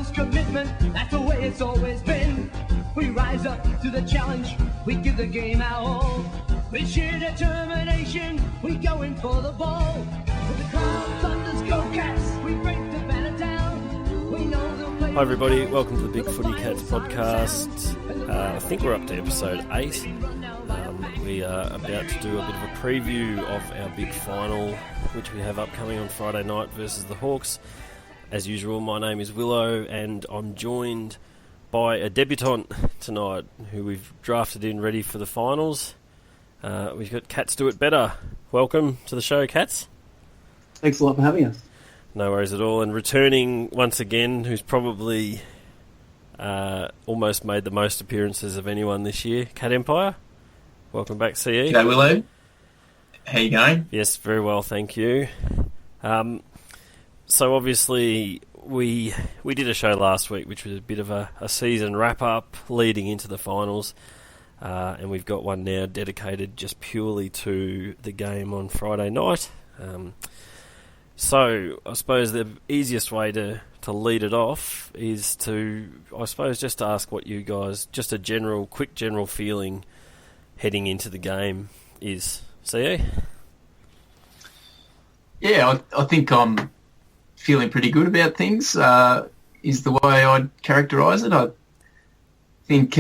utmost commitment, that's the way it's always been. We rise up to the challenge, we give the game our all. With sheer determination, we go in for the ball. With the crowd thunders, go Cats, we break the banner down. We know they'll play. Hi everybody, welcome to the BigFooty Cats podcast. I think we're up to episode 8. We are about to do a bit of a preview of our big final, which we have upcoming on Friday night versus the Hawks. As usual, my name is Willo, and I'm joined by a debutant tonight who we've drafted in ready for the finals. We've got CatSdoItBetter. Welcome to the show, Cats. Thanks a lot for having us. No worries at all. And returning once again, who's probably almost made the most appearances of anyone this year, CatEmpire. Welcome back, CE. G'day, Willo. How you going? Yes, very well, thank you. So obviously we did a show last week, which was a bit of a season wrap-up leading into the finals, and we've got one now dedicated just purely to the game on Friday night. So I suppose the easiest way to lead it off is to, I suppose, just to ask what you guys, just a quick general feeling heading into the game is. CE? Yeah, I think I'm feeling pretty good about things, is the way I'd characterise it. I think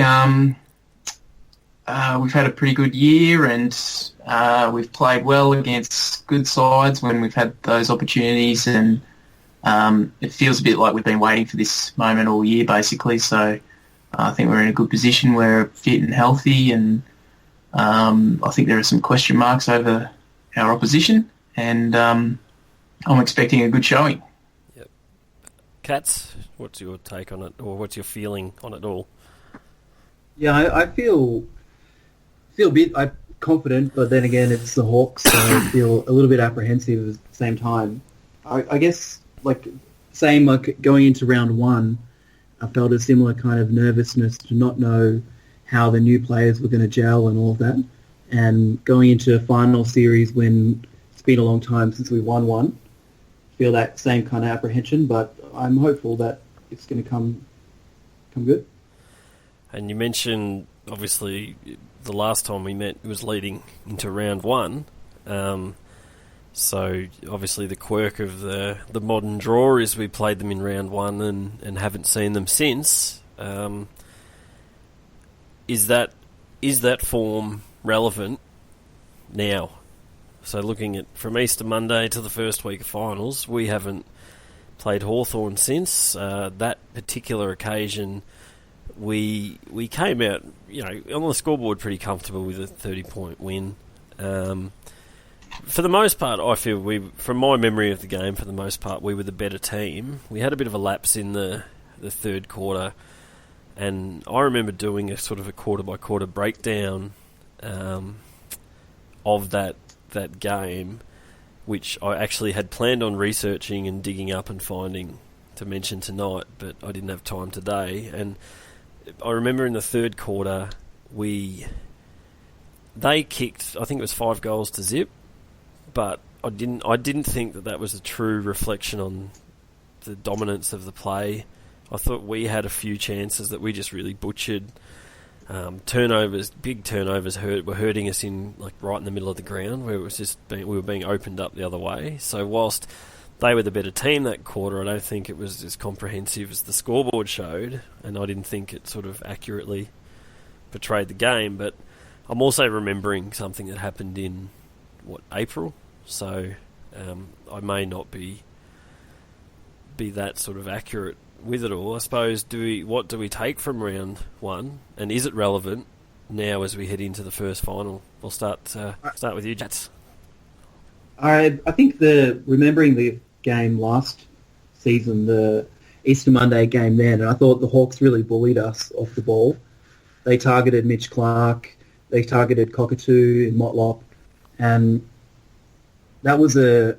we've had a pretty good year, and we've played well against good sides when we've had those opportunities, and it feels a bit like we've been waiting for this moment all year, basically. So I think we're in a good position. We're fit and healthy, and I think there are some question marks over our opposition, and I'm expecting a good showing. Yep. Cats, what's your take on it, or what's your feeling on it all? Yeah, I feel a bit confident, but then again, it's the Hawks, so I feel a little bit apprehensive at the same time. I guess, like going into round one, I felt a similar kind of nervousness to not know how the new players were going to gel and all of that. And going into a final series when it's been a long time since we won one, feel that same kind of apprehension, but I'm hopeful that it's going to come good. And you mentioned, obviously, the last time we met was leading into round one. So, obviously, the quirk of the modern draw is we played them in round one and haven't seen them since. Is that form relevant now? So looking at from Easter Monday to the first week of finals, we haven't played Hawthorn since. That particular occasion, we came out, on the scoreboard pretty comfortable with a 30-point win. For the most part, I feel from my memory of the game, for the most part, we were the better team. We had a bit of a lapse in the third quarter. And I remember doing a sort of a quarter-by-quarter breakdown of that game, which I actually had planned on researching and digging up and finding to mention tonight, but I didn't have time today. And I remember in the third quarter, they kicked, I think it was 5 goals to zip, but I didn't think that was a true reflection on the dominance of the play. I thought we had a few chances that we just really butchered. Turnovers, big turnovers were hurting us right in the middle of the ground, where it was just we were being opened up the other way. So whilst they were the better team that quarter, I don't think it was as comprehensive as the scoreboard showed, and I didn't think it sort of accurately portrayed the game. But I'm also remembering something that happened in April, so I may not be that sort of accurate with it all. I suppose, what do we take from round one, and is it relevant now as we head into the first final? We'll start with you, Jats. I think remembering the game last season, the Easter Monday game then, and I thought the Hawks really bullied us off the ball. They targeted Mitch Clark, they targeted Cockatoo and Motlop, and that was a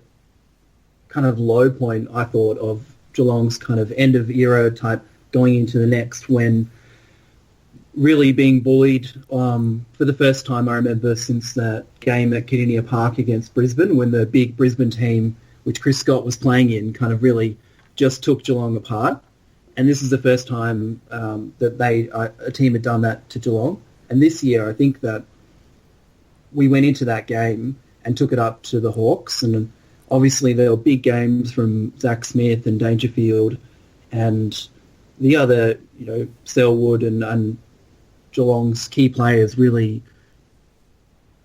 kind of low point, I thought, of Geelong's kind of end of era type going into the next, when really being bullied for the first time I remember since that game at Kardinia Park against Brisbane, when the big Brisbane team, which Chris Scott was playing in, kind of really just took Geelong apart. and this is the first time that a team had done that to Geelong. And this year, I think that we went into that game and took it up to the Hawks, and obviously there were big games from Zach Smith and Dangerfield, and the other, Selwood and Geelong's key players really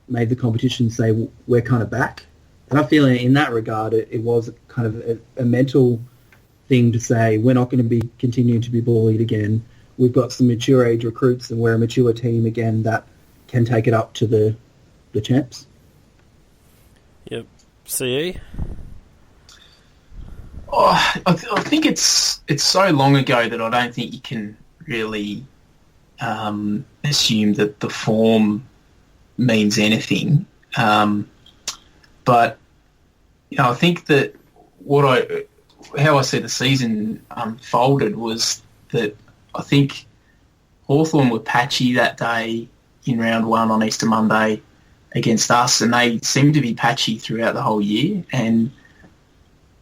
made the competition say, we're kind of back. And I feel in that regard, it was kind of a mental thing to say, we're not going to be continuing to be bullied again. We've got some mature age recruits, and we're a mature team again that can take it up to the champs. Yep. CE? Oh, I think it's so long ago that I don't think you can really assume that the form means anything. But I think that how I see the season unfolded was that I think Hawthorn were patchy that day in round one on Easter Monday against us, and they seemed to be patchy throughout the whole year. And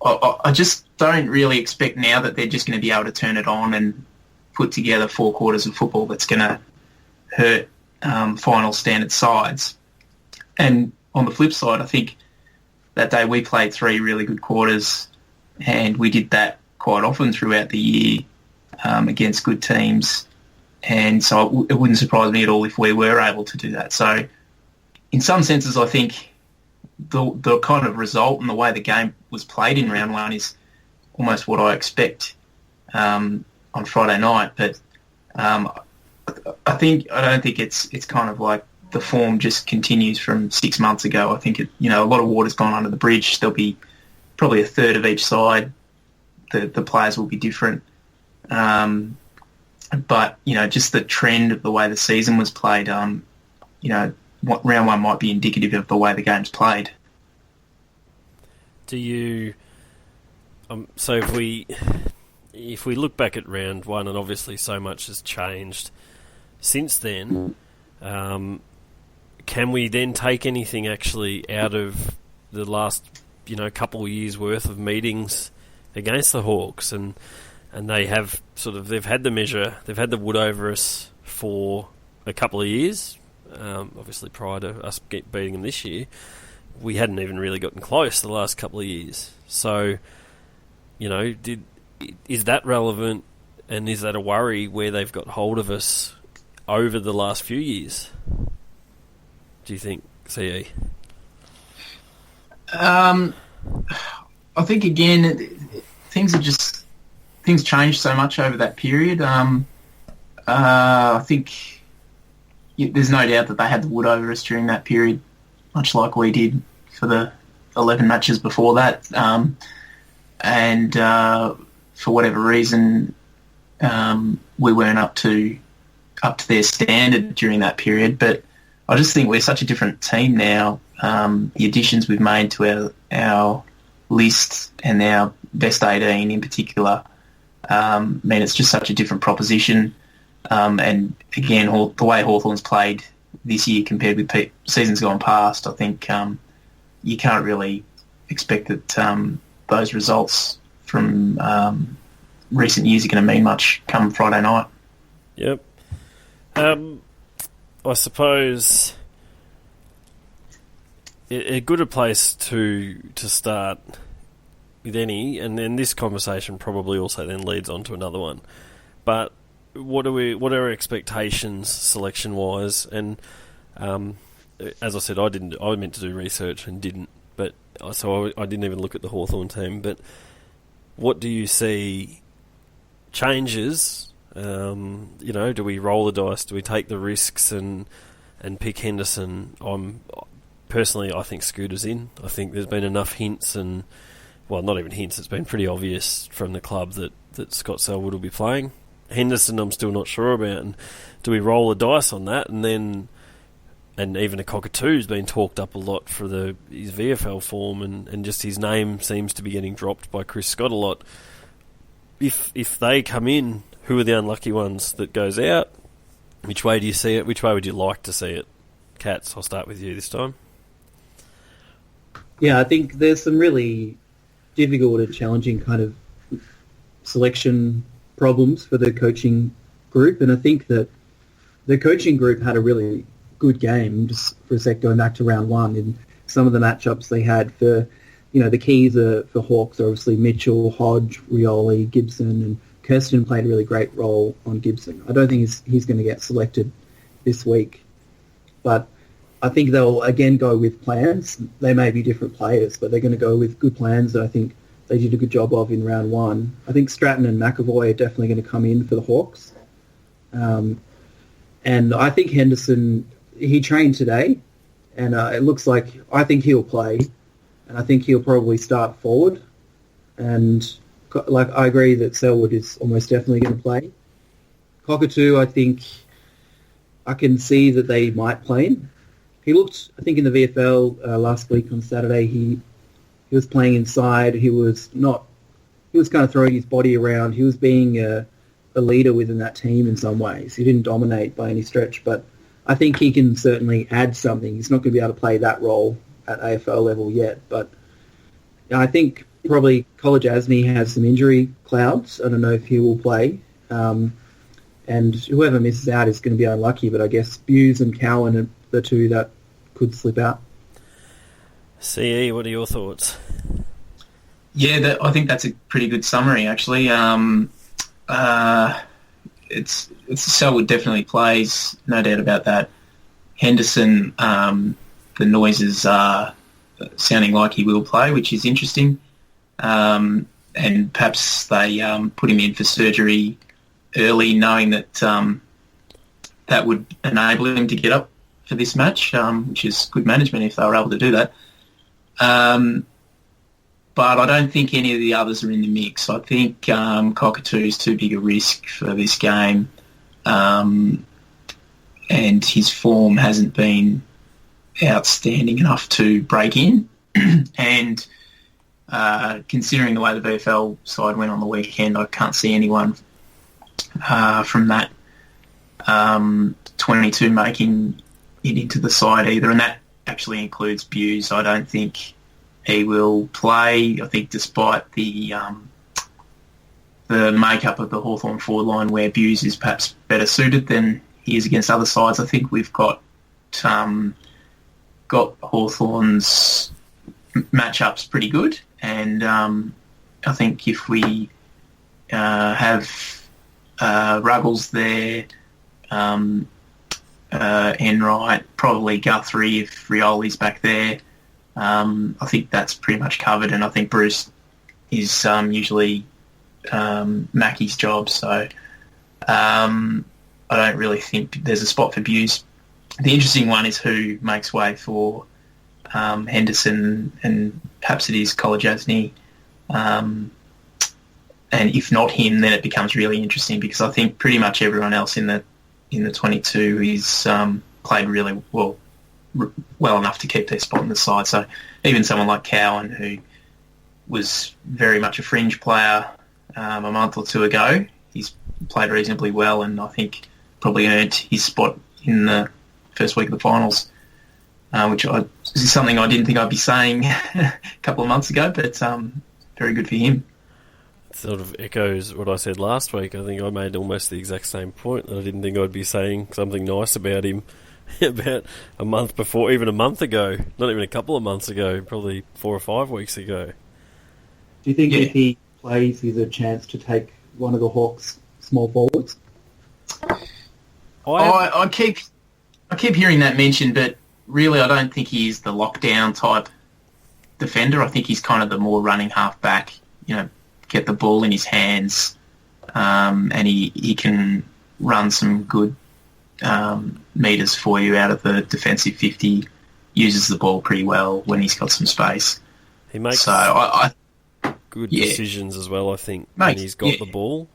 I just don't really expect now that they're just going to be able to turn it on and put together 4 quarters of football that's going to hurt final standard sides. And on the flip side, I think that day we played 3 really good quarters, and we did that quite often throughout the year against good teams. And so it wouldn't surprise me at all if we were able to do that. So in some senses, I think the kind of result and the way the game was played in round one is almost what I expect on Friday night. But I don't think it's kind of like the form just continues from 6 months ago. I think a lot of water's gone under the bridge. There'll be probably a third of each side. The players will be different. But just the trend of the way the season was played, what round one might be indicative of the way the game's played. Do you? So if we look back at round one, and obviously so much has changed since then, can we then take anything actually out of the last couple of years worth of meetings against the Hawks, and they have they've had the measure, they've had the wood over us for a couple of years. Obviously, prior to us beating them this year, we hadn't even really gotten close the last couple of years. So, is that relevant, and is that a worry where they've got hold of us over the last few years? Do you think, CE? I think again, things changed so much over that period. I think there's no doubt that they had the wood over us during that period, much like we did for the 11 matches before that. And for whatever reason, we weren't up to their standard during that period. But I just think we're such a different team now. The additions we've made to our list and our best 18 in particular mean it's just such a different proposition. And again, the way Hawthorn's played this year compared with seasons gone past, I think you can't really expect that those results from recent years are going to mean much come Friday night. Yep. I suppose a good a place to start with any, and then this conversation probably also then leads on to another one. But what are our expectations selection wise? And as I said, I meant to do research and didn't, but so I didn't even look at the Hawthorn team. But what do you see changes? Do we roll the dice? Do we take the risks and pick Henderson? Personally, I think Scooter's in. I think there's been enough hints and, well, not even hints, it's been pretty obvious from the club that Scott Selwood will be playing. Henderson, I'm still not sure about. And do we roll the dice on that? And then, and even a Cockatoo's been talked up a lot for his VFL form, and just his name seems to be getting dropped by Chris Scott a lot. If they come in, who are the unlucky ones that goes out? Which way do you see it? Which way would you like to see it? Cats, I'll start with you this time. Yeah, I think there's some really difficult and challenging kind of selection problems for the coaching group, and I think that the coaching group had a really good game, just for a sec going back to round one, in some of the matchups they had for, the keys for Hawks are obviously Mitchell, Hodge, Rioli, Gibson, and Kirsten played a really great role on Gibson. I don't think he's going to get selected this week, but I think they'll again go with plans. They may be different players, but they're going to go with good plans that I think they did a good job of in round one. I think Stratton and McAvoy are definitely going to come in for the Hawks. And I think Henderson, he trained today, and it looks like, I think he'll play, and I think he'll probably start forward. And I agree that Selwood is almost definitely going to play. Cockatoo, I think I can see that they might play him. He looked, I think, in the VFL last week on Saturday, he was playing inside. He was kind of throwing his body around. He was being a leader within that team in some ways. He didn't dominate by any stretch, but I think he can certainly add something. He's not going to be able to play that role at AFL level yet, but I think probably College Asney has some injury clouds. I don't know if he will play. And whoever misses out is going to be unlucky, but I guess Buse and Cowan are the two that could slip out. CE, what are your thoughts? Yeah, I think that's a pretty good summary, actually. It's Selwood definitely plays, no doubt about that. Henderson, the noises are sounding like he will play, which is interesting. And perhaps they put him in for surgery early, knowing that that would enable him to get up for this match, which is good management if they were able to do that. But I don't think any of the others are in the mix. I think Cockatoo's too big a risk for this game, and his form hasn't been outstanding enough to break in. And considering the way the VFL side went on the weekend, I can't see anyone from that 22 making it into the side either, and that actually includes Buse. I don't think he will play. I think despite the makeup of the Hawthorn forward line, where Buse is perhaps better suited than he is against other sides, I think we've got Hawthorn's matchups pretty good, and I think if we have Ruggles there, Enright, probably Guthrie if Rioli's back there, I think that's pretty much covered, and I think Bruce is usually Mackey's job, so I don't really think there's a spot for Buse. The interesting one is who makes way for Henderson, and perhaps it is College Asney. And if not him, then it becomes really interesting, because I think pretty much everyone else in the 22 is played really well enough to keep their spot in the side. So even someone like Cowan, who was very much a fringe player a month or two ago, he's played reasonably well, and I think probably earned his spot in the first week of the finals, which is something I didn't think I'd be saying a couple of months ago, but very good for him. Sort of echoes what I said last week. I think I made almost the exact same point, that I didn't think I'd be saying something nice about him about a month before, even a month ago, not even a couple of months ago, probably 4 or 5 weeks ago. Do you think if he plays, he's a chance to take one of the Hawks' small forwards? I keep hearing that mentioned, but really I don't think he is the lockdown type defender. I think he's kind of the more running half-back, get the ball in his hands, and he can run some good metres for you out of the defensive 50, uses the ball pretty well when he's got some space. He makes good decisions as well, I think, when he's got the ball.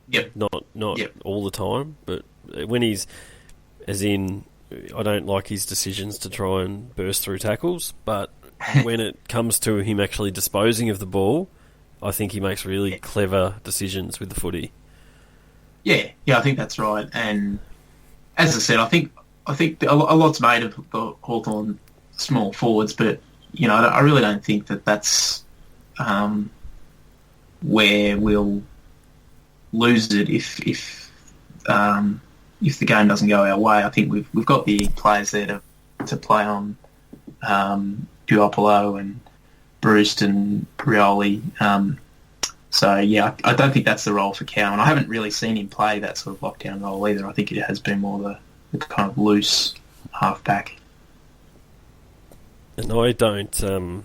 Yep. Not all the time, but when he's, as in, I don't like his decisions to try and burst through tackles, but when it comes to him actually disposing of the ball, I think he makes really clever decisions with the footy. Yeah, I think that's right. And as I said, I think a lot's made of the Hawthorn small forwards, but I really don't think that that's where we'll lose it if the game doesn't go our way. I think we've got the players there to play on Puopolo and Bruce and Prioli. So, yeah, I don't think that's the role for Cowan. I haven't really seen him play that sort of lockdown role either. I think it has been more the kind of loose half-back. And I don't...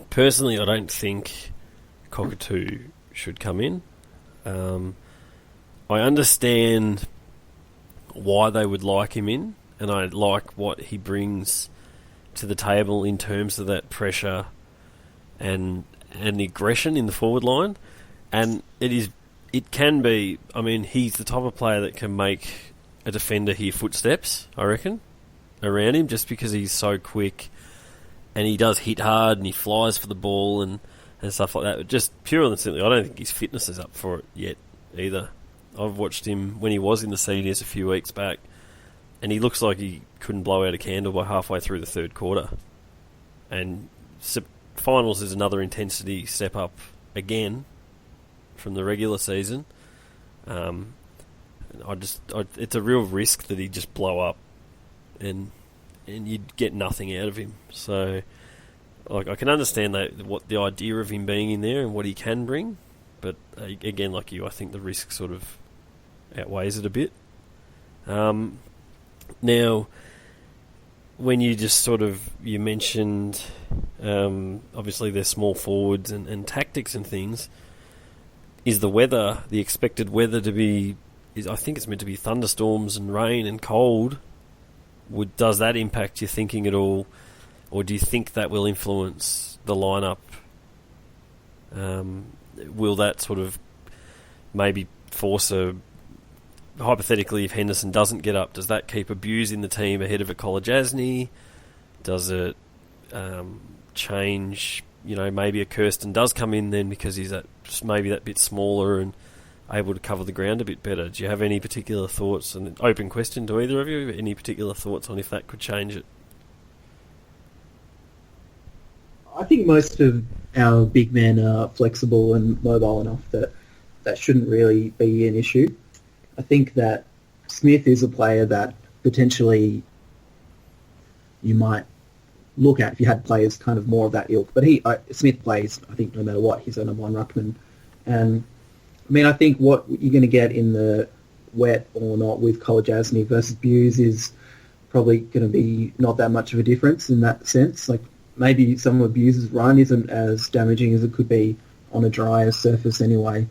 personally, I don't think Cockatoo should come in. I understand why they would like him in, and I like what he brings to the table in terms of that pressure and aggression in the forward line. And it can be, I mean, he's the type of player that can make a defender hear footsteps, I reckon, around him, just because he's so quick and he does hit hard and he flies for the ball and stuff like that. But just purely and simply, I don't think his fitness is up for it yet either. I've watched him when he was in the seniors a few weeks back, and he looks like he couldn't blow out a candle by halfway through the third quarter. And finals is another intensity step up again from the regular season. It's a real risk that he'd just blow up and you'd get nothing out of him. So, like, I can understand what the idea of him being in there and what he can bring, but again, like you, I think the risk sort of outweighs it a bit. Now, when you just you mentioned, obviously they're small forwards and tactics and things, is the expected weather to be, I think it's meant to be thunderstorms and rain and cold. Does that impact your thinking at all, or do you think that will influence the lineup? Will that sort of maybe force hypothetically, if Henderson doesn't get up, does that keep Abuse in the team ahead of a Kolodjasny? Does it change, maybe a Kirsten does come in then because he's maybe that bit smaller and able to cover the ground a bit better? Do you have any particular thoughts? And open question to either of you, any particular thoughts on if that could change it? I think most of our big men are flexible and mobile enough that shouldn't really be an issue. I think that Smith is a player that potentially you might look at if you had players kind of more of that ilk. But Smith plays, I think, no matter what, he's a number one ruckman. And I mean, I think what you're going to get in the wet or not with Kolodjasny versus Buse is probably going to be not that much of a difference in that sense. Like, maybe some of Buse's run isn't as damaging as it could be on a drier surface anyway.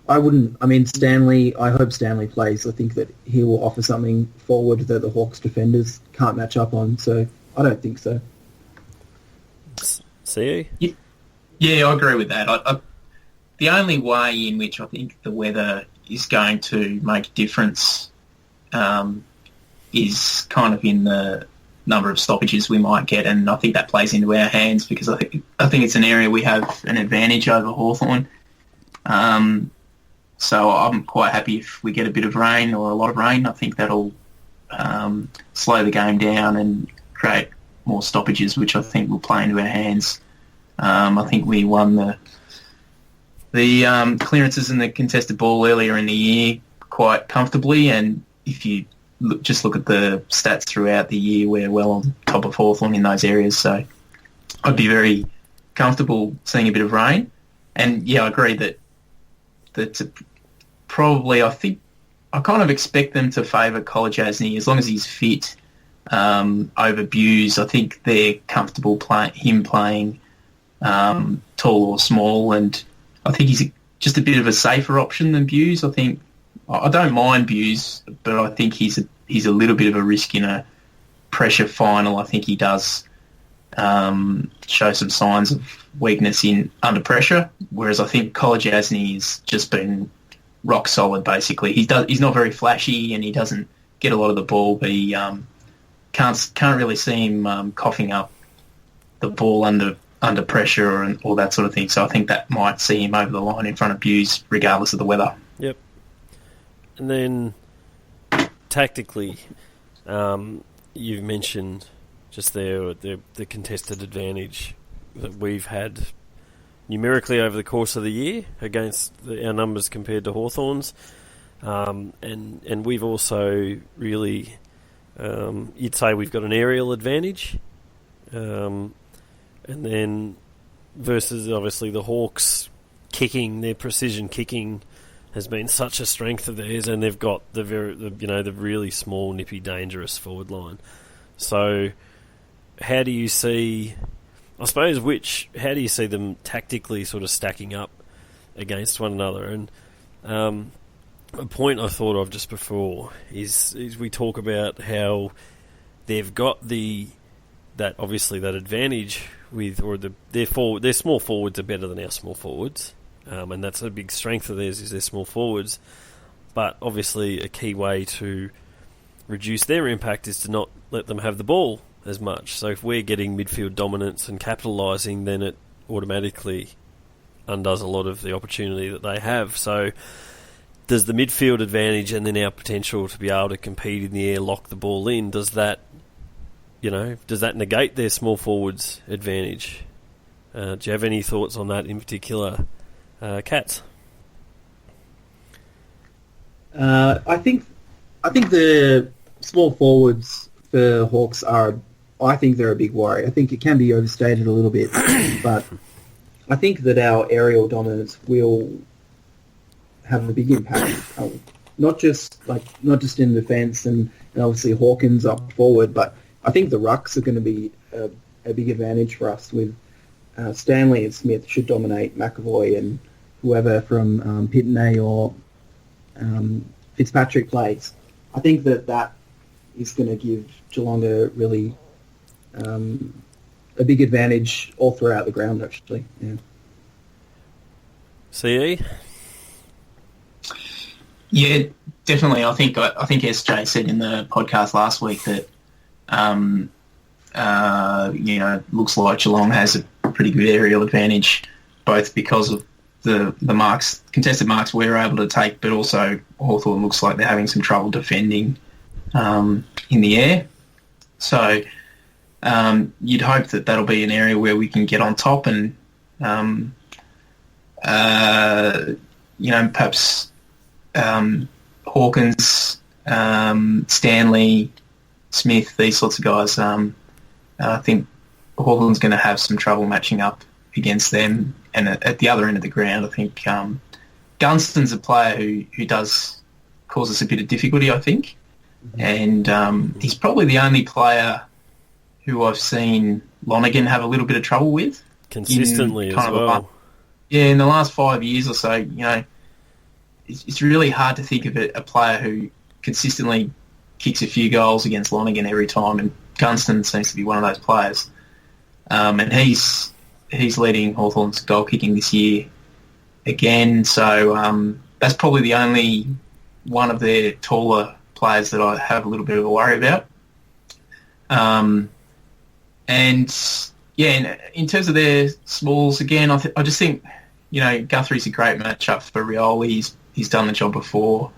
I hope Stanley plays. I think that he will offer something forward that the Hawks defenders can't match up on, so I don't think so. See? Yeah, I agree with that. The only way in which I think the weather is going to make a difference is kind of in the number of stoppages we might get, and I think that plays into our hands because I think it's an area we have an advantage over Hawthorn. So I'm quite happy if we get a bit of rain or a lot of rain. I think that'll slow the game down and create more stoppages, which I think will play into our hands. I think we won the clearances and the contested ball earlier in the year quite comfortably, and if you look at the stats throughout the year, we're well on top of Hawthorn in those areas. So I'd be very comfortable seeing a bit of rain. And yeah, I agree that probably, I think I kind of expect them to favour Kolodjasny as long as he's fit over Buse. I think they're comfortable him playing tall or small, and I think he's just a bit of a safer option than Buse. I think I don't mind Buse, but I think he's a little bit of a risk in a pressure final. I think he does show some signs of weakness under pressure, whereas I think Kolodjasny has just been rock solid. Basically, he's not very flashy and he doesn't get a lot of the ball, but he can't really see him coughing up the ball under pressure and all that sort of thing. So I think that might see him over the line in front of Buse, regardless of the weather. Yep. And then tactically, you've mentioned just there the contested advantage that we've had numerically over the course of the year against our numbers compared to Hawthorn's. And we've also really, you'd say we've got an aerial advantage. And then versus obviously the Hawks kicking, their precision kicking has been such a strength of theirs, and they've got the really small, nippy, dangerous forward line. So how do you see, I suppose, how do you see them tactically sort of stacking up against one another? And a point I thought of just before is we talk about how they've got that advantage with, or their small forwards are better than our small forwards, and that's a big strength of theirs is their small forwards. But obviously, a key way to reduce their impact is to not let them have the ball as much. So if we're getting midfield dominance and capitalising, then it automatically undoes a lot of the opportunity that they have. So does the midfield advantage and then our potential to be able to compete in the air, lock the ball in, does that negate their small forwards advantage? Do you have any thoughts on that in particular, Cats? I think the small forwards for Hawks I think they're a big worry. I think it can be overstated a little bit, but I think that our aerial dominance will have a big impact. Not just in defence and obviously Hawkins up forward, but I think the rucks are going to be a big advantage for us. With Stanley and Smith should dominate McAvoy and whoever from Pitney or Fitzpatrick plays. I think that is going to give Geelong a really a big advantage all throughout the ground, actually. Yeah. CE? Yeah, definitely. I think SJ said in the podcast last week that looks like Geelong has a pretty good aerial advantage, both because of the contested marks we're able to take, but also Hawthorn looks like they're having some trouble defending in the air. So you'd hope that that'll be an area where we can get on top and perhaps Hawkins, Stanley, Smith, these sorts of guys. I think Hawthorn's going to have some trouble matching up against them. And at the other end of the ground, I think Gunston's a player who does cause us a bit of difficulty, I think. And he's probably the only player who I've seen Lonergan have a little bit of trouble with. Consistently as well. In the last 5 years or so, it's really hard to think of a player who consistently kicks a few goals against Lonergan every time, and Gunston seems to be one of those players. And he's leading Hawthorn's goal kicking this year again, so that's probably the only one of their taller players that I have a little bit of a worry about. And yeah, in terms of their smalls, again, I just think, Guthrie's a great matchup for Rioli. He's done the job before.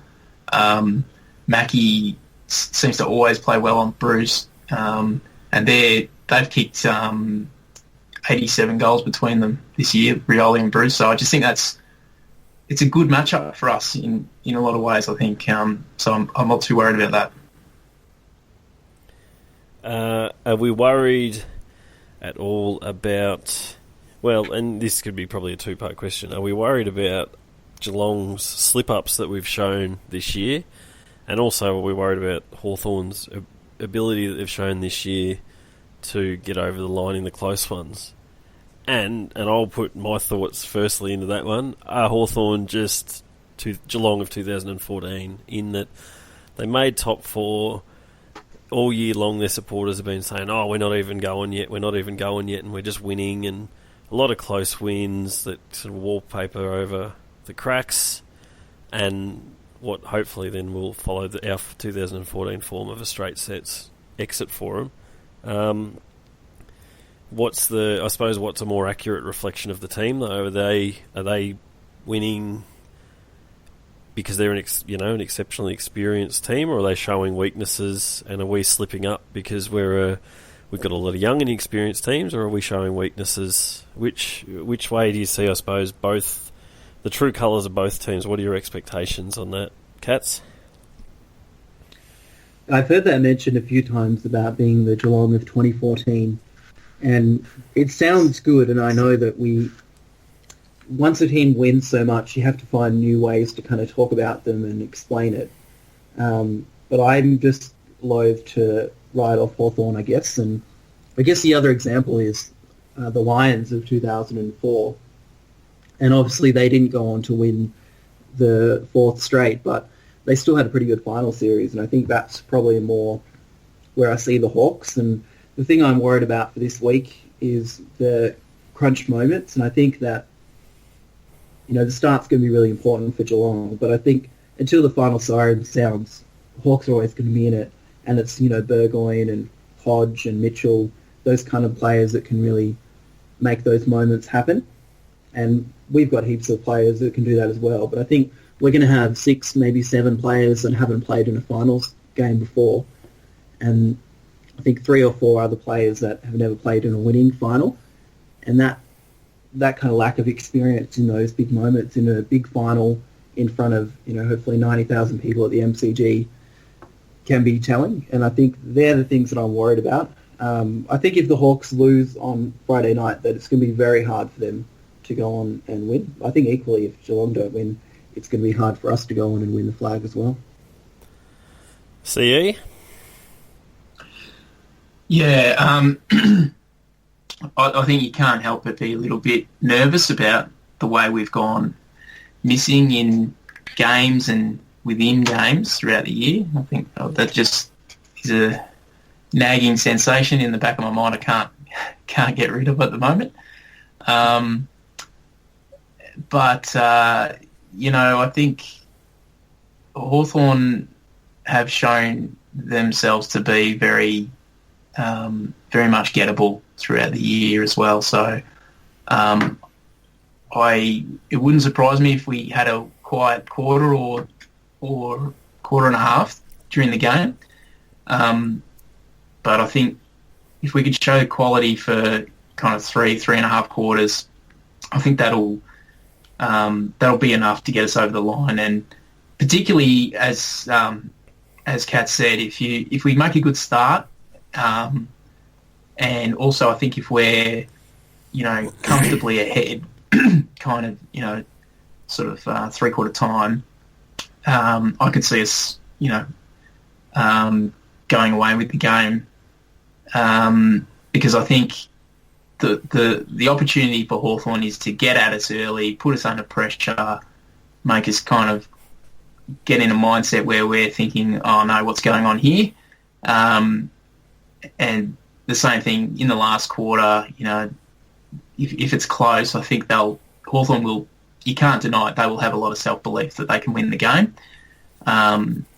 Mackie seems to always play well on Bruce. And they've kicked 87 goals between them this year, Rioli and Bruce. So I just think it's a good matchup for us in a lot of ways, I think. So I'm not too worried about that. Are we worried at all about... Well, and this could be probably a two-part question. Are we worried about Geelong's slip-ups that we've shown this year? And also, are we worried about Hawthorn's ability that they've shown this year to get over the line in the close ones? And I'll put my thoughts firstly into that one. Are Hawthorn just Geelong of 2014 in that they made top four all year long? Their supporters have been saying, we're not even going yet, and we're just winning, and a lot of close wins that sort of wallpaper over the cracks, and what hopefully then will follow our 2014 form of a straight sets exit for them. What's a more accurate reflection of the team though? Are they winning because they're an exceptionally experienced team, or are they showing weaknesses, and are we slipping up because we're we've got a lot of young and inexperienced teams, or are we showing weaknesses? Which way do you see, I suppose, both the true colours of both teams? What are your expectations on that, Cats? I've heard that mentioned a few times about being the Geelong of 2014, and it sounds good, and I know that once a team wins so much, you have to find new ways to kind of talk about them and explain it. But I'm just loath to write off Hawthorn, I guess, and I guess the other example is the Lions of 2004, and obviously they didn't go on to win the fourth straight, but they still had a pretty good final series, and I think that's probably more where I see the Hawks. And the thing I'm worried about for this week is the crunch moments, and I think that, the start's going to be really important for Geelong, but I think until the final siren sounds, Hawks are always going to be in it, and it's, Burgoyne and Hodge and Mitchell, those kind of players that can really make those moments happen. And we've got heaps of players that can do that as well, but I think we're going to have 6, maybe 7 players that haven't played in a finals game before, and I think 3 or 4 other players that have never played in a winning final, and that kind of lack of experience in those big moments in a big final in front of, hopefully 90,000 people at the MCG can be telling, and I think they're the things that I'm worried about. I think if the Hawks lose on Friday night, that it's going to be very hard for them to go on and win. I think equally, if Geelong don't win, it's going to be hard for us to go on and win the flag as well. CE? Yeah, I think you can't help but be a little bit nervous about the way we've gone missing in games and within games throughout the year. I think that just is a nagging sensation in the back of my mind. I can't get rid of at the moment. But I think Hawthorn have shown themselves to be very much gettable throughout the year as well. So it wouldn't surprise me if we had a quiet quarter or quarter and a half during the game. But I think if we could show quality for kind of 3.5 quarters, I think that'll be enough to get us over the line. And particularly as Kat said, if we make a good start, and also I think if we're comfortably ahead, kind of sort of 3/4 time, I could see us going away with the game, because I think the opportunity for Hawthorn is to get at us early, put us under pressure, make us kind of get in a mindset where we're thinking, oh no, what's going on here? And the same thing in the last quarter, if it's close, I think Hawthorn will, you can't deny it, they will have a lot of self-belief that they can win the game.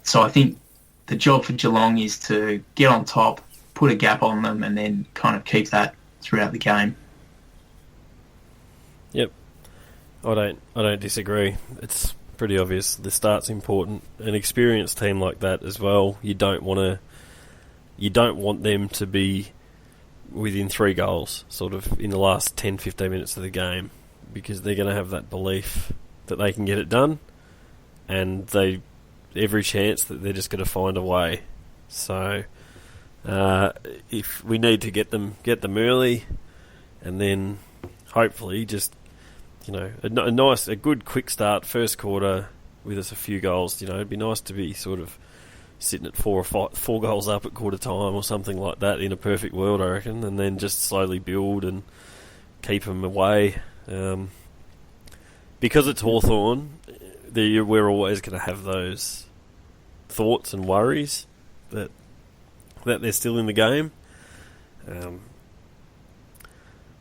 So I think the job for Geelong is to get on top, put a gap on them, and then kind of keep that throughout the game. Yep, I don't disagree. It's pretty obvious the start's important. An experienced team like that as well, you don't want them to be within 3 goals sort of in the last 10-15 minutes of the game, because they're going to have that belief that they can get it done, and every chance that they're just going to find a way. So if we need to get them early, and then hopefully just a good quick start first quarter with us a few goals. It'd be nice to be sort of sitting at 4 goals up at quarter time or something like that in a perfect world, I reckon, and then just slowly build and keep them away. Because it's Hawthorn, we're always going to have those thoughts and worries that they're still in the game.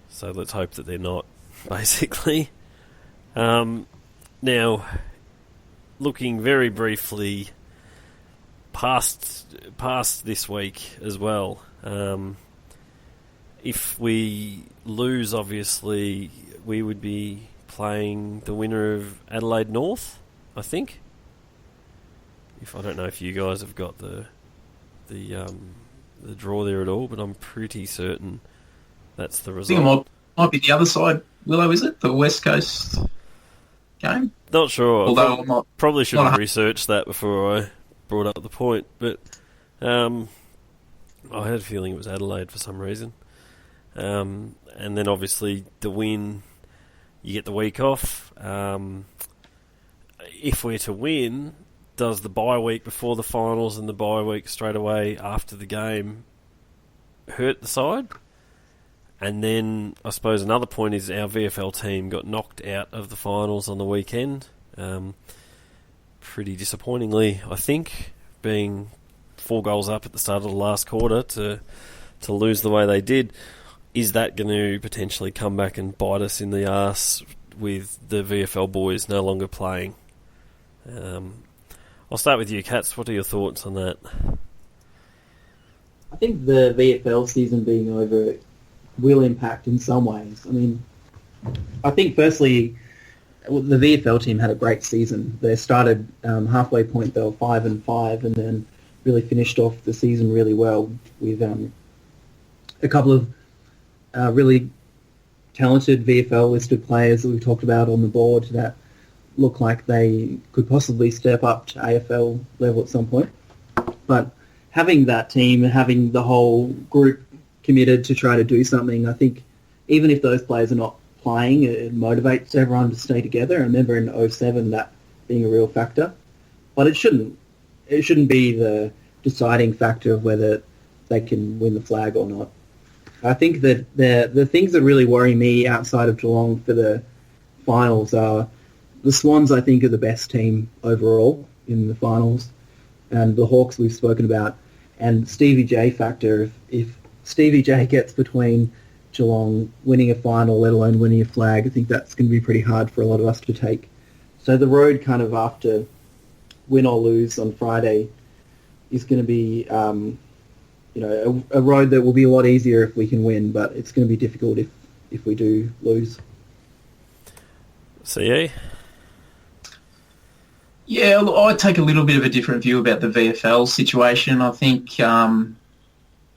So let's hope that they're not, basically. Now, looking very briefly past this week as well, if we lose, obviously, we would be playing the winner of Adelaide North, I think. I don't know if you guys have got the the draw there at all, but I'm pretty certain that's the I result. think it might be the other side, Willow, is it? The West Coast game? Not sure. Although I'm not... Probably should have not researched that before I brought up the point, but I had a feeling it was Adelaide for some reason. And then obviously the win, you get the week off. If we're to win, does the bye week before the finals and the bye week straight away after the game hurt the side? And then I suppose another point is our VFL team got knocked out of the finals on the weekend. Pretty disappointingly, I think, being 4 goals up at the start of the last quarter to lose the way they did. Is that going to potentially come back and bite us in the arse with the VFL boys no longer playing? I'll start with you, Cats. What are your thoughts on that? I think the VFL season being over will impact in some ways. I mean, I think firstly, the VFL team had a great season. They started halfway point, they were 5-5, and then really finished off the season really well with a couple of really talented VFL listed players that we've talked about on the board that look like they could possibly step up to AFL level at some point. But having that team, having the whole group committed to try to do something, I think even if those players are not playing, it motivates everyone to stay together. I remember in 2007 that being a real factor. But it shouldn't be the deciding factor of whether they can win the flag or not. I think that the things that really worry me outside of Geelong for the finals are the Swans, I think, are the best team overall in the finals, and the Hawks we've spoken about, and Stevie J factor. If Stevie J gets between Geelong winning a final, let alone winning a flag, I think that's going to be pretty hard for a lot of us to take. So the road kind of after win or lose on Friday is going to be a road that will be a lot easier if we can win, but it's going to be difficult if we do lose. CA? Yeah, I take a little bit of a different view about the VFL situation. I think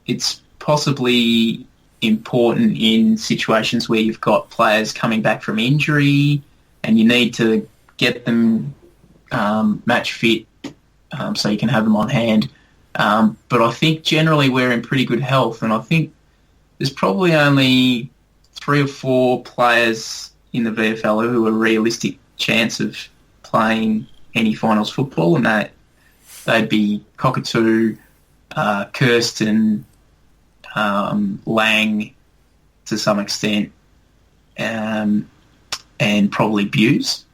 it's possibly important in situations where you've got players coming back from injury and you need to get them match fit so you can have them on hand. But I think generally we're in pretty good health, and I think there's probably only 3 or 4 players in the VFL who are a realistic chance of playing any finals football, and they'd be Cockatoo, Kirsten, Lang to some extent, and probably Buse.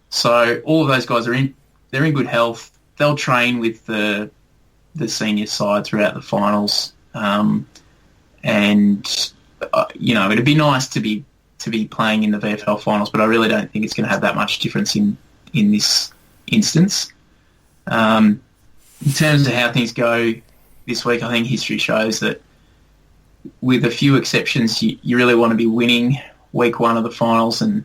So all of those guys they're in good health. They'll train with the senior side throughout the finals, and it'd be nice to be playing in the VFL finals, but I really don't think it's going to have that much difference in this instance. In terms of how things go this week, I think history shows that with a few exceptions, you really want to be winning week 1 of the finals and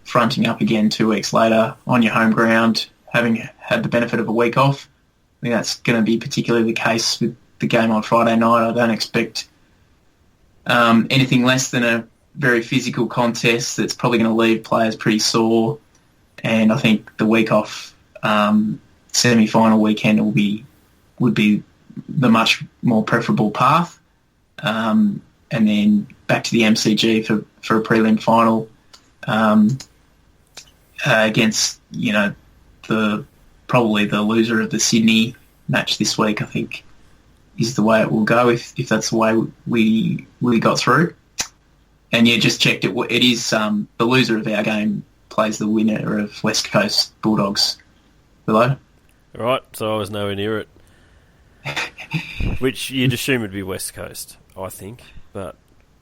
fronting up again 2 weeks later on your home ground, having had the benefit of a week off. I think that's going to be particularly the case with the game on Friday night. I don't expect anything less than a very physical contest that's probably going to leave players pretty sore, and I think the week off semi-final weekend would be the much more preferable path, and then back to the MCG for a prelim final against probably the loser of the Sydney match this week. I think is the way it will go if that's the way we got through. And yeah, just checked it. It is the loser of our game plays the winner of West Coast Bulldogs. Willo? Right, so I was nowhere near it. Which you'd assume would be West Coast, I think. But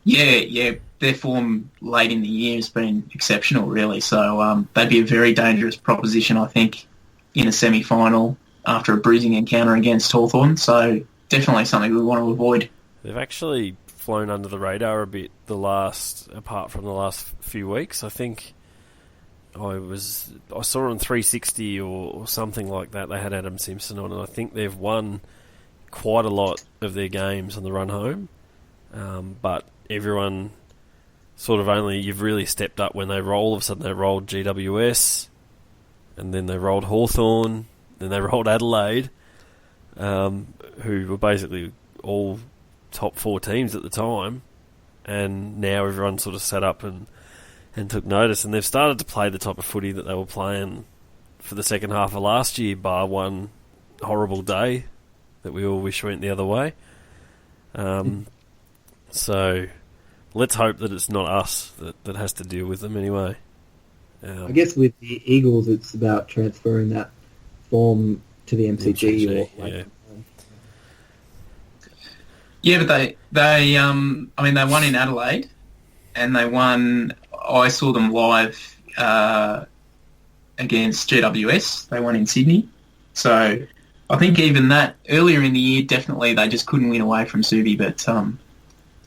yeah, their form late in the year has been exceptional, really. So they'd be a very dangerous proposition, I think, in a semi-final after a bruising encounter against Hawthorn. So definitely something we want to avoid. They've actually flown under the radar a bit apart from the last few weeks. I think I saw on 360 or something like that, they had Adam Simpson on, and I think they've won quite a lot of their games on the run home. But everyone sort of you've really stepped up when they roll. All of a sudden they rolled GWS, and then they rolled Hawthorn, then they rolled Adelaide, who were basically all top 4 teams at the time, and now everyone sort of sat up and took notice, and they've started to play the type of footy that they were playing for the second half of last year, bar one horrible day that we all wish went the other way. So let's hope that it's not us that has to deal with them anyway. I guess with the Eagles, it's about transferring that form to the MCG. Yeah, but they they won in Adelaide, and they won. I saw them live against GWS. They won in Sydney, so I think even that earlier in the year, definitely they just couldn't win away from Subi. But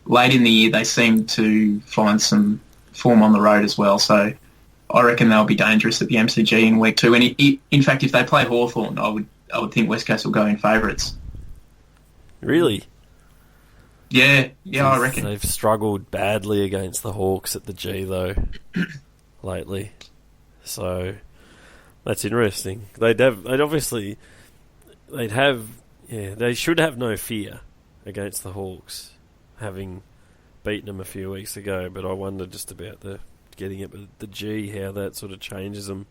late in the year, they seemed to find some form on the road as well. So I reckon they'll be dangerous at the MCG in week 2. And in fact, if they play Hawthorn, I would think West Coast will go in favourites. Really? Yeah, I reckon. They've struggled badly against the Hawks at the G, though, lately. So that's interesting. They should have no fear against the Hawks, having beaten them a few weeks ago. But I wonder just about getting it with the G, how that sort of changes them.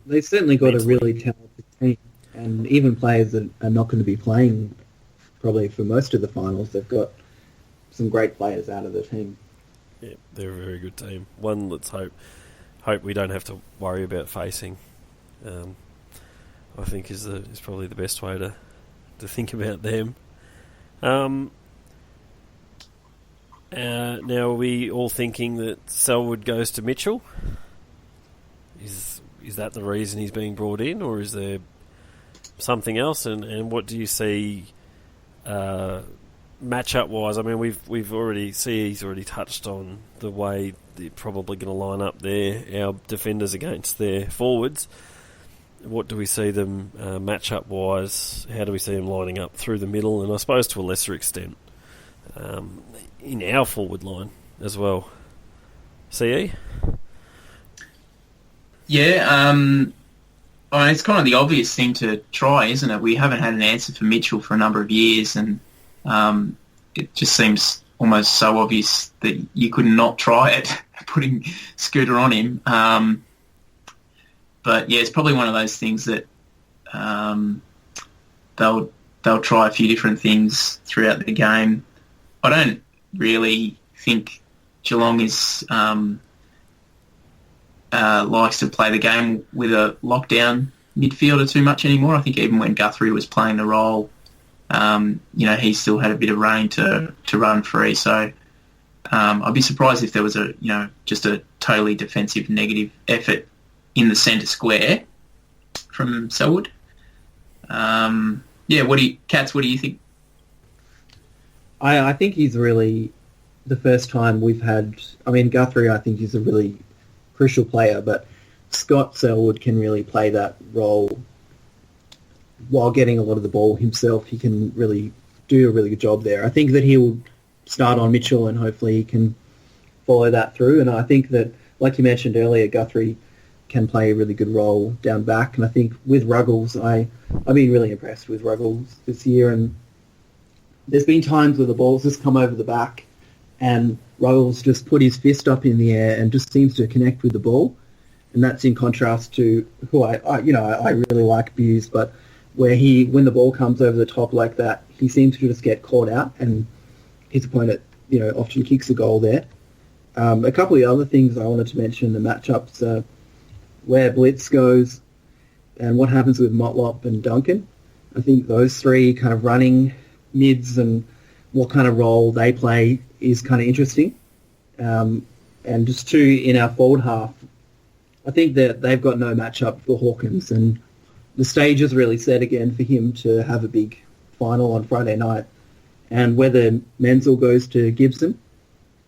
They've certainly got a really talented team, and even players that are not going to be playing probably for most of the finals, they've got some great players out of the team. Yeah, they're a very good team. One, let's hope we don't have to worry about facing. I think is probably the best way to think about them. Now, are we all thinking that Selwood goes to Mitchell? Is that the reason he's being brought in, or is there something else? And what do you see matchup wise? I mean, he's already touched on the way they're probably going to line up our defenders against their forwards. What do we see them matchup wise? How do we see them lining up through the middle, and I suppose to a lesser extent in our forward line as well? CE? Yeah, it's kind of the obvious thing to try, isn't it? We haven't had an answer for Mitchell for a number of years, and it just seems almost so obvious that you could not try it, putting Scooter on him. But yeah, it's probably one of those things that they'll try a few different things throughout the game. I don't really think Geelong is likes to play the game with a lockdown midfielder too much anymore. I think even when Guthrie was playing the role, he still had a bit of rein to run free. So I'd be surprised if there was just a totally defensive negative effort in the centre square from Selwood. What do you think? I think he's really the first time we've had... I mean, Guthrie, I think, is a really crucial player, but Scott Selwood can really play that role while getting a lot of the ball himself. He can really do a really good job there. I think that he'll start on Mitchell, and hopefully he can follow that through. And I think that, like you mentioned earlier, Guthrie can play a really good role down back. And I think with Ruggles, I've been really impressed with Ruggles this year. And there's been times where the ball's just come over the back and Ruggles just put his fist up in the air and just seems to connect with the ball. And that's in contrast to who I really like Buse, but where when the ball comes over the top like that, he seems to just get caught out, and his opponent, often kicks a goal there. A couple of other things I wanted to mention, the matchups, where Blitz goes and what happens with Motlop and Duncan. I think those three kind of running mids and what kind of role they play is kind of interesting. And just two in our forward half, I think that they've got no matchup for Hawkins, and the stage is really set again for him to have a big final on Friday night. And whether Menzel goes to Gibson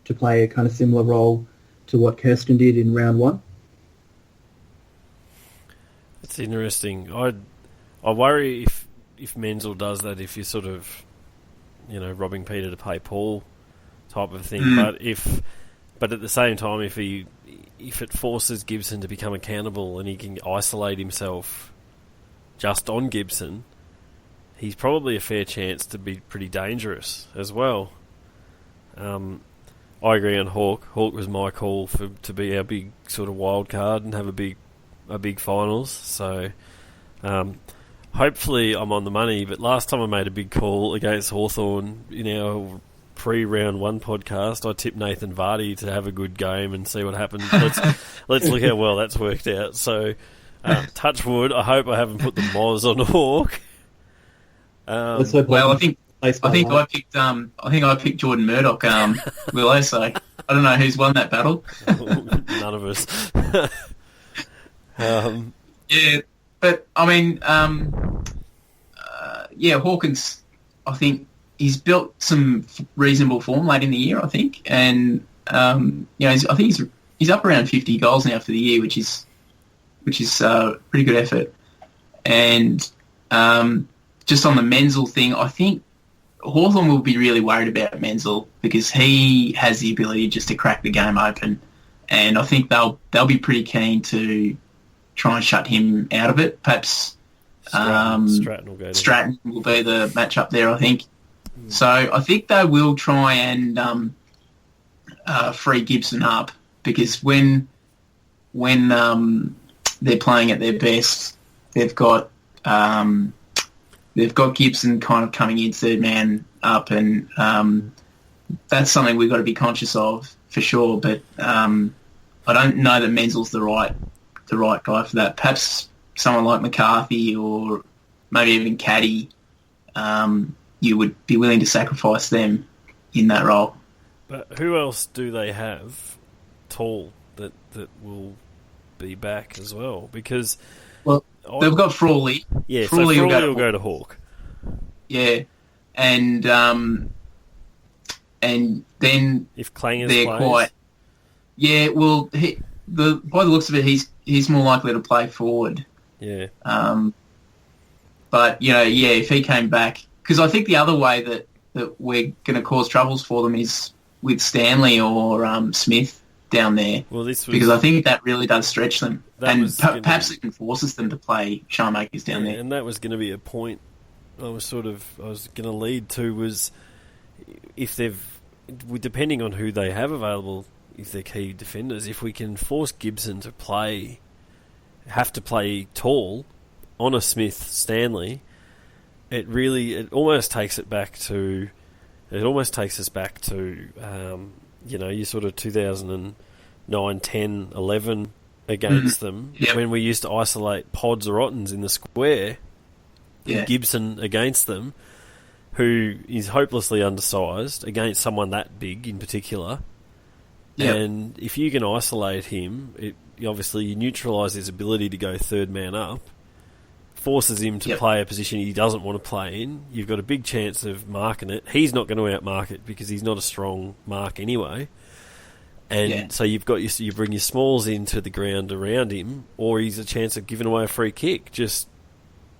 to play a kind of similar role to what Kirsten did in round one, It's interesting. I worry if Menzel does that, if you're sort of, robbing Peter to pay Paul type of thing. But at the same time, if it forces Gibson to become accountable and he can isolate himself just on Gibson, he's probably a fair chance to be pretty dangerous as well. I agree on Hawk. Hawk was my call to be our big sort of wild card and have a big finals. So hopefully I'm on the money. But last time I made a big call against Hawthorn in our pre-round one podcast, I tipped Nathan Vardy to have a good game and see what happens. Let's look how well that's worked out. So touch wood. I hope I haven't put the Moz on Hawk. Well, I think I picked Jordan Murdoch, Willo. So I don't know who's won that battle. None of us. Yeah, but I mean, Hawkins. I think he's built some reasonable form late in the year. I think, and I think he's up around 50 goals now for the year, which is pretty good effort. And just on the Menzel thing, I think Hawthorn will be really worried about Menzel because he has the ability just to crack the game open, and I think they'll be pretty keen to try and shut him out of it. Perhaps Stratton will be the matchup there, I think. So I think they will try and free Gibson up because when they're playing at their best, they've got Gibson kind of coming in third man up, and that's something we've got to be conscious of for sure. But I don't know that Menzel's the right guy for that. Perhaps someone like McCarthy or maybe even Caddy, you would be willing to sacrifice them in that role. But who else do they have tall that will be back as well? Because they've got Frawley. Yeah, Frawley will go to Hawk. Yeah, and then if Klangers they're plays, quite. Yeah, well, by the looks of it, he's more likely to play forward. Yeah. But if he came back, because I think the other way that we're going to cause troubles for them is with Stanley or Smith down there. Well, because I think that really does stretch them, and perhaps it forces them to play Sharmakers down there. And that was going to be a point I was going to lead to, was if depending on who they have available, if they're key defenders, if we can force Gibson to have to play tall on a Smith Stanley, it almost takes us back to your sort of 2009, 10, 11 against them, when we used to isolate Pods or Ottens in the square. Gibson against them, who is hopelessly undersized against someone that big in particular. And if you can isolate him, obviously you neutralise his ability to go third man up, forces him to play a position he doesn't want to play in. You've got a big chance of marking it. He's not going to outmark it because he's not a strong mark anyway. And so you bring your smalls into the ground around him, or he's a chance of giving away a free kick just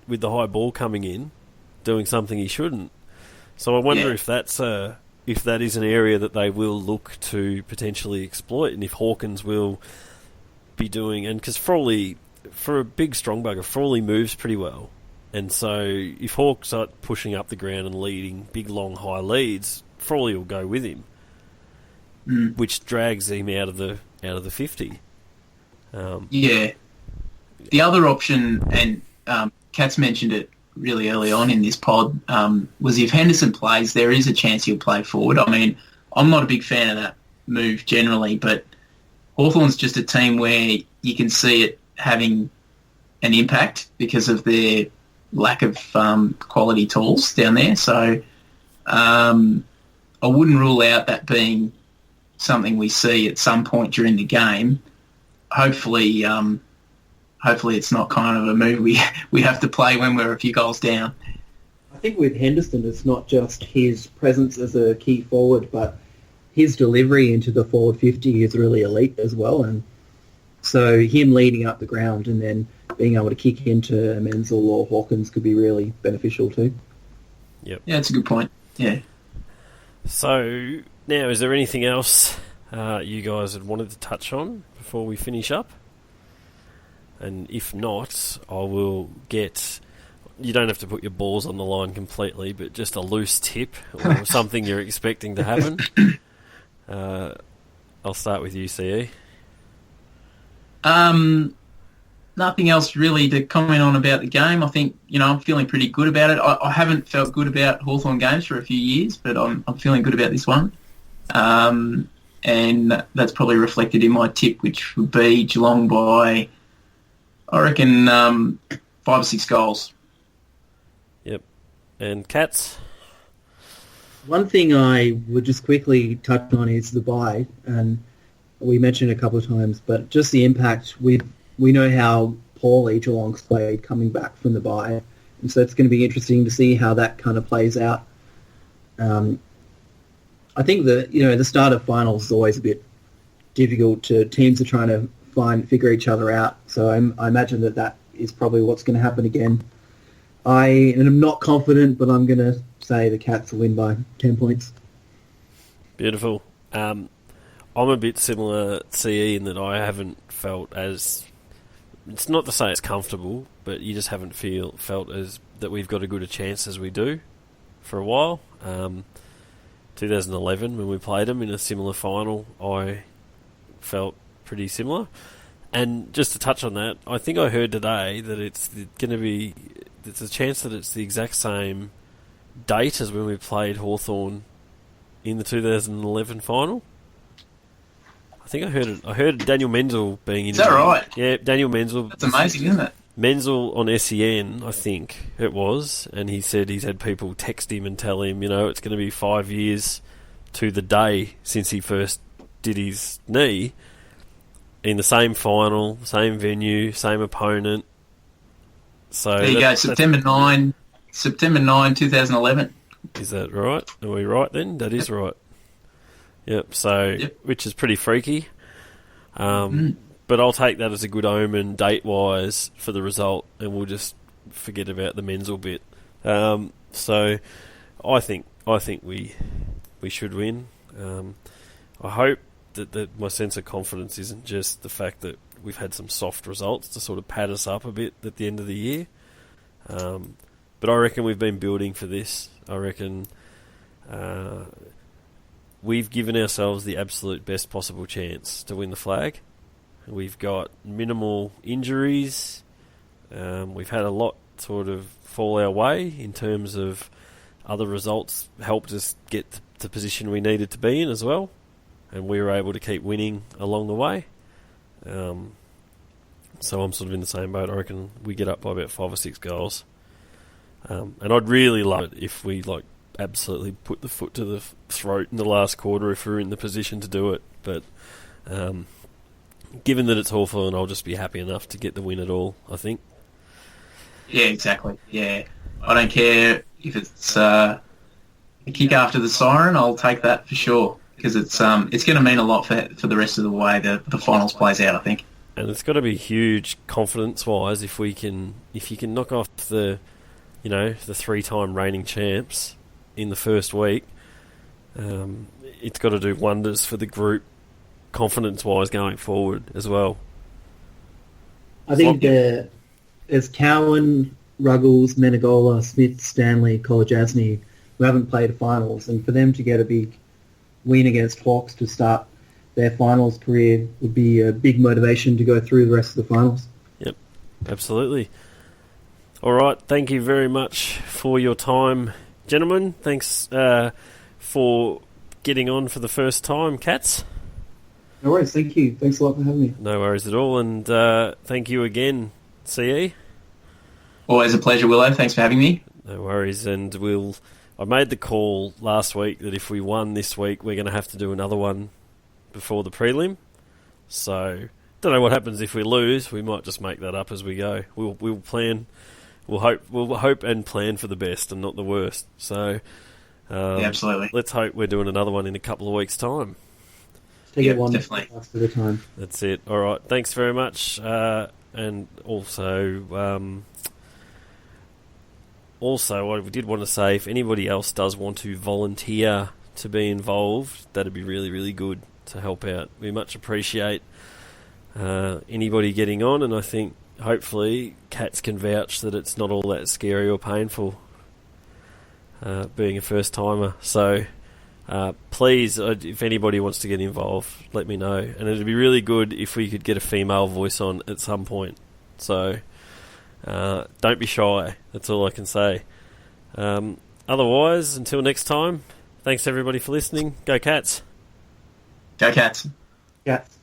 with the high ball coming in, doing something he shouldn't. So I wonder if that is an area that they will look to potentially exploit, and if Hawkins will be doing. And because Frawley, for a big strong bugger, Frawley moves pretty well, and so if Hawks start pushing up the ground and leading big long high leads, Frawley will go with him, which drags him out of the 50. The other option, and Kat's mentioned it really early on in this pod, was if Henderson plays, there is a chance he'll play forward. I mean, I'm not a big fan of that move generally, but Hawthorn's just a team where you can see it having an impact because of their lack of quality tools down there. So I wouldn't rule out that being something we see at some point during the game. Hopefully it's not kind of a move we have to play when we're a few goals down. I think with Henderson, it's not just his presence as a key forward, but his delivery into the forward 50 is really elite as well. And so him leading up the ground and then being able to kick into Menzel or Hawkins could be really beneficial too. Yep. Yeah, that's a good point. Yeah. So, now, is there anything else you guys had wanted to touch on before we finish up? And if not, I will get... You don't have to put your balls on the line completely, but just a loose tip or something you're expecting to happen. I'll start with you, CE. Nothing else really to comment on about the game. I think, I'm feeling pretty good about it. I haven't felt good about Hawthorn games for a few years, but I'm feeling good about this one. And that's probably reflected in my tip, which would be Geelong by, I reckon, 5 or 6 goals. Yep. And Cats? One thing I would just quickly touch on is the bye, and we mentioned it a couple of times, but just the impact. We know how poorly Geelong's played coming back from the bye, and so it's going to be interesting to see how that kind of plays out. I think that the start of finals is always a bit difficult. Teams are trying to figure each other out, so I imagine that is probably what's going to happen again. I am not confident, but I'm going to say the Cats will win by 10 points. Beautiful. I'm a bit similar to CE in that I haven't felt as... It's not to say it's comfortable, but you just haven't felt as that we've got as good a chance as we do for a while. 2011, when we played them in a similar final, I felt pretty similar. And just to touch on that, I think I heard today that it's going to be... There's a chance that it's the exact same date as when we played Hawthorn in the 2011 final. I think I heard it. I heard Daniel Menzel being in. Is that right? Yeah, Daniel Menzel. That's amazing, isn't it? Menzel on SEN, I think it was, and he said he's had people text him and tell him, it's going to be 5 years to the day since he first did his knee in the same final, same venue, same opponent. So there you go, September 9, 2011. Is that right? Are we right then? That is right. Yep, so, which is pretty freaky. But I'll take that as a good omen date-wise for the result, and we'll just forget about the Menzel bit. So I think we should win. I hope that my sense of confidence isn't just the fact that we've had some soft results to sort of pad us up a bit at the end of the year. But I reckon we've been building for this. I reckon we've given ourselves the absolute best possible chance to win the flag. We've got minimal injuries. We've had a lot sort of fall our way in terms of other results helped us get to the position we needed to be in as well. And we were able to keep winning along the way. So I'm sort of in the same boat. I reckon we get up by about 5 or 6 goals. And I'd really love it if we absolutely put the foot to the throat in the last quarter if we're in the position to do it. But given that it's Hawthorn, I'll just be happy enough to get the win at all, I think. Yeah, exactly. Yeah. I don't care if it's a kick after the siren, I'll take that for sure. Because it's going to mean a lot for the rest of the way the finals plays out, I think. And it's got to be huge confidence-wise if you can knock off the 3-time reigning champs in the first week. It's got to do wonders for the group confidence-wise going forward as well. I think there's Cowan, Ruggles, Menegola, Smith, Stanley, Kolajasny who haven't played finals, and for them to get a big win against Hawks to start their finals career would be a big motivation to go through the rest of the finals. Yep, absolutely. All right, thank you very much for your time, gentlemen. Thanks for getting on for the first time, Cats. No worries, thank you. Thanks a lot for having me. No worries at all, and thank you again, CE. Always a pleasure, Willow. Thanks for having me. No worries, and I made the call last week that if we won this week, we're going to have to do another one before the prelim. So, don't know what happens if we lose. We might just make that up as we go. We'll plan. We'll hope and plan for the best and not the worst. So, yeah, absolutely. Let's hope we're doing another one in a couple of weeks' time. Take it one definitely. at a time. That's it. All right. Thanks very much. and also I did want to say, if anybody else does want to volunteer to be involved, that'd be really, really good to help out. We much appreciate anybody getting on, and I think hopefully Cats can vouch that it's not all that scary or painful being a first timer. So please, if anybody wants to get involved, let me know, and it'd be really good if we could get a female voice on at some point. So don't be shy, that's all I can say. Otherwise, until next time, thanks everybody for listening. Go Cats. Go Cats. Cats.